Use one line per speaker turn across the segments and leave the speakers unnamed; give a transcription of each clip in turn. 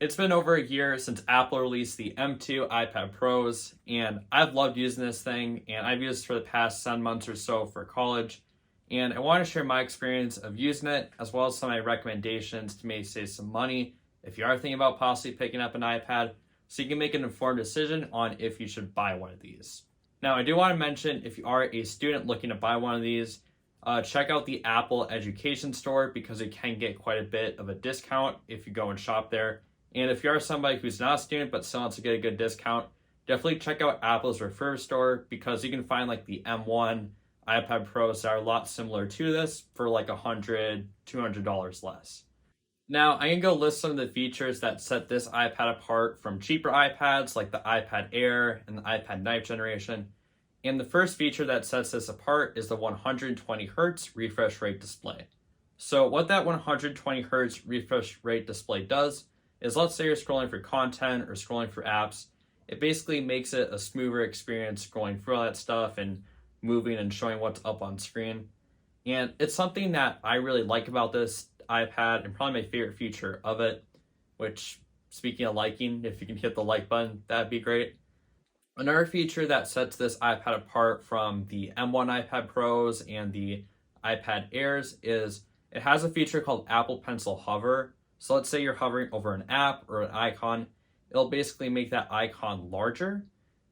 It's been over a year since Apple released the M2 iPad Pros, and I've loved using this thing, and I've used it for the past 7 months or so for college. And I want to share my experience of using it, as well as some of my recommendations to maybe save some money if you are thinking about possibly picking up an iPad, so you can make an informed decision on if you should buy one of these. Now, I do want to mention, if you are a student looking to buy one of these, check out the Apple Education Store because you can get quite a bit of a discount if you go and shop there. And if you are somebody who's not a student but still wants to get a good discount, definitely check out Apple's refurbished store because you can find like the M1 iPad Pros that are a lot similar to this for like $100, $200 less. Now, I can go list some of the features that set this iPad apart from cheaper iPads like the iPad Air and the iPad ninth generation. And the first feature that sets this apart is the 120 Hz refresh rate display. So what that 120 Hz refresh rate display does is, let's say you're scrolling for content or scrolling for apps, it basically makes it a smoother experience scrolling through all that stuff and moving and showing what's up on screen. And it's something that I really like about this iPad and probably my favorite feature of it, which, speaking of liking, if you can hit the like button, that'd be great. Another feature that sets this iPad apart from the M1 iPad Pros and the iPad Airs is it has a feature called Apple Pencil Hover. So let's say you're hovering over an app or an icon, it'll basically make that icon larger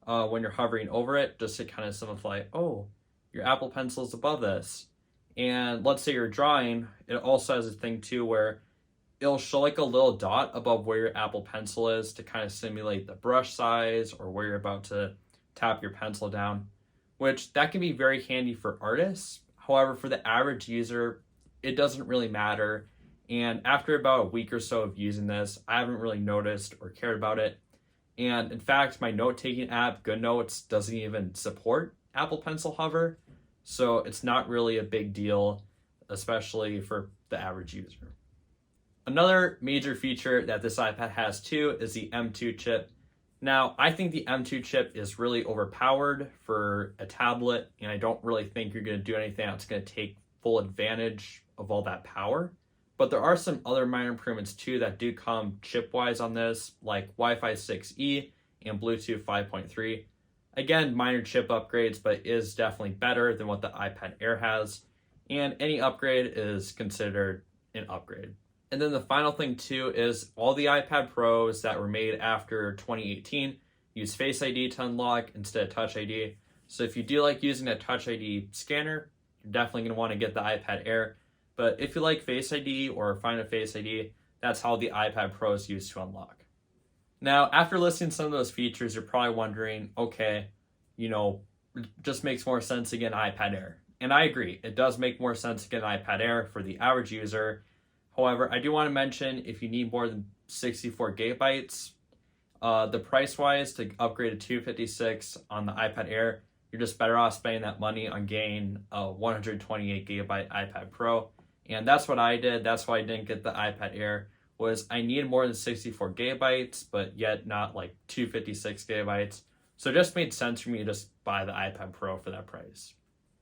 when you're hovering over it, just to kind of simplify, oh, your Apple Pencil is above this. And let's say you're drawing, it also has a thing too where it'll show like a little dot above where your Apple Pencil is to kind of simulate the brush size or where you're about to tap your pencil down, which that can be very handy for artists. However, for the average user, it doesn't really matter. And after about a week or so of using this, I haven't really noticed or cared about it. And in fact, my note-taking app, GoodNotes, doesn't even support Apple Pencil Hover. So it's not really a big deal, especially for the average user. Another major feature that this iPad has too is the M2 chip. Now, I think the M2 chip is really overpowered for a tablet, and I don't really think you're going to do anything that's going to take full advantage of all that power. But there are some other minor improvements too that do come chip-wise on this, like Wi-Fi 6E and Bluetooth 5.3. Again, minor chip upgrades, but is definitely better than what the iPad Air has. And any upgrade is considered an upgrade. And then the final thing too is all the iPad Pros that were made after 2018 use Face ID to unlock instead of Touch ID. So if you do like using a Touch ID scanner, you're definitely going to want to get the iPad Air. But if you like Face ID or find a Face ID, that's how the iPad Pro is used to unlock. Now, after listening to some of those features, you're probably wondering, okay, it just makes more sense to get an iPad Air. And I agree, it does make more sense to get an iPad Air for the average user. However, I do want to mention if you need more than 64 gigabytes, the price-wise to upgrade to 256 on the iPad Air, you're just better off spending that money on getting a 128 gigabyte iPad Pro. And that's what I did. That's why I didn't get the iPad Air, was I needed more than 64 gigabytes, but yet not like 256 gigabytes. So it just made sense for me to just buy the iPad Pro for that price.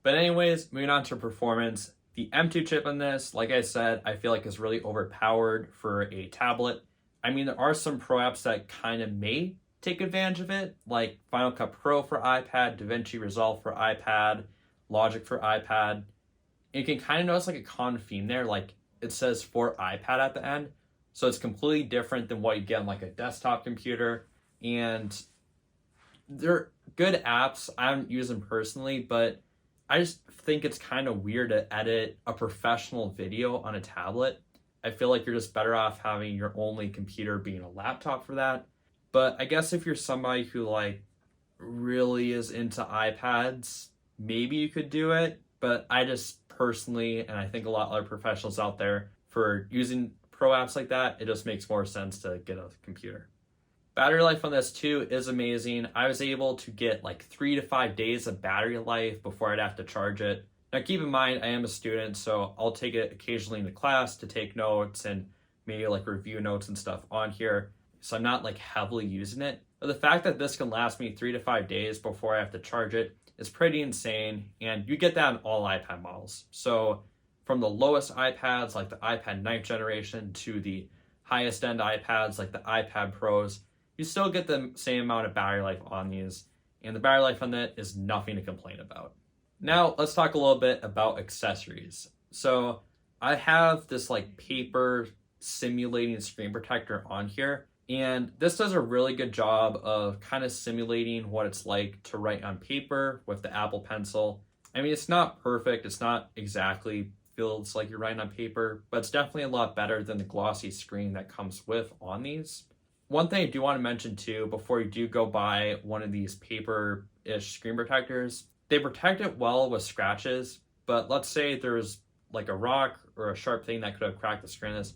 But anyways, moving on to performance. The M2 chip on this, like I said, I feel like is really overpowered for a tablet. I mean, there are some pro apps that kind of may take advantage of it, like Final Cut Pro for iPad, DaVinci Resolve for iPad, Logic for iPad. You can kind of notice like a common theme there, like it says for iPad at the end. So it's completely different than what you get on like a desktop computer. And they're good apps. I haven't used them personally, but I just think it's kind of weird to edit a professional video on a tablet. I feel like you're just better off having your only computer being a laptop for that. But I guess if you're somebody who like really is into iPads, maybe you could do it. But I just personally, and I think a lot of other professionals out there, for using pro apps like that, it just makes more sense to get a computer. Battery life on this too is amazing. I was able to get like 3 to 5 days of battery life before I'd have to charge it. Now keep in mind, I am a student, so I'll take it occasionally into class to take notes and maybe like review notes and stuff on here. So I'm not like heavily using it. But the fact that this can last me 3 to 5 days before I have to charge it is pretty insane. And you get that on all iPad models. So from the lowest iPads, like the iPad ninth generation, to the highest end iPads like the iPad Pros, you still get the same amount of battery life on these, and the battery life on it is nothing to complain about. Now let's talk a little bit about accessories. So I have this like paper simulating screen protector on here, and this does a really good job of kind of simulating what it's like to write on paper with the Apple Pencil. I mean, it's not perfect, it's not exactly feels like you're writing on paper, but it's definitely a lot better than the glossy screen that comes with on these. One thing I do want to mention too, before you do go buy one of these paper-ish screen protectors, they protect it well with scratches, but let's say there's like a rock or a sharp thing that could have cracked the screen of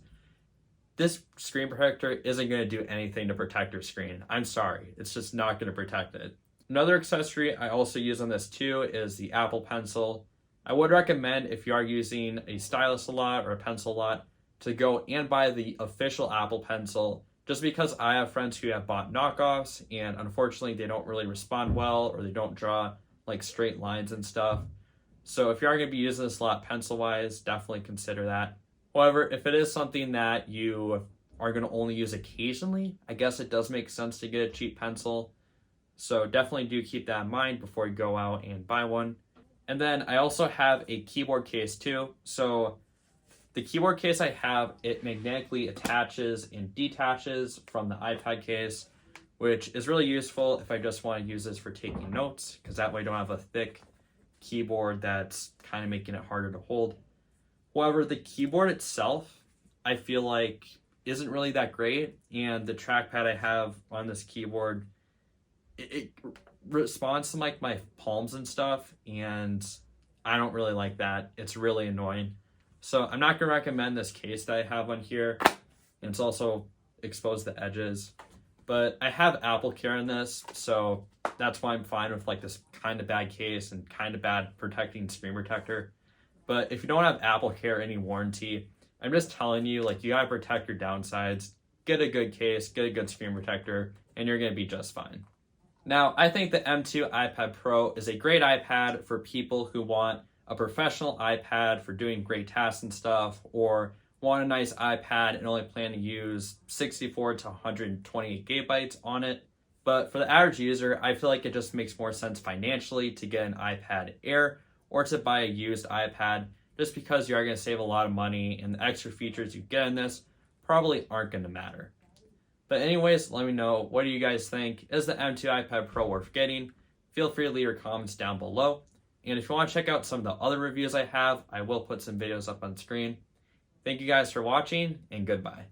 this screen protector isn't going to do anything to protect your screen. I'm sorry, it's just not going to protect it. Another accessory I also use on this too is the Apple Pencil. I would recommend, if you are using a stylus a lot or a pencil a lot, to go and buy the official Apple Pencil, just because I have friends who have bought knockoffs and unfortunately they don't really respond well, or they don't draw like straight lines and stuff. So if you are going to be using this a lot pencil wise, definitely consider that. However, if it is something that you are going to only use occasionally, I guess it does make sense to get a cheap pencil. So definitely do keep that in mind before you go out and buy one. And then I also have a keyboard case too. So the keyboard case I have, it magnetically attaches and detaches from the iPad case, which is really useful if I just want to use this for taking notes, because that way I don't have a thick keyboard that's kind of making it harder to hold. However, the keyboard itself, I feel like isn't really that great, and the trackpad I have on this keyboard, it responds to like my palms and stuff, and I don't really like that. It's really annoying. So I'm not going to recommend this case that I have on here, and it's also exposed the edges. But I have Apple Care in this, so that's why I'm fine with like this kind of bad case and kind of bad protecting screen protector. But if you don't have Apple Care, any warranty, I'm just telling you, like, you gotta protect your downsides. Get a good case, get a good screen protector, and you're gonna be just fine. Now, I think the M2 iPad Pro is a great iPad for people who want a professional iPad for doing great tasks and stuff, or want a nice iPad and only plan to use 64 to 128 gigabytes on it. But for the average user, I feel like it just makes more sense financially to get an iPad Air or to buy a used iPad, just because you are going to save a lot of money and the extra features you get in this probably aren't going to matter. But anyways, let me know, what do you guys think? Is the M2 iPad Pro worth getting? Feel free to leave your comments down below. And if you want to check out some of the other reviews I have, I will put some videos up on screen. Thank you guys for watching, and goodbye.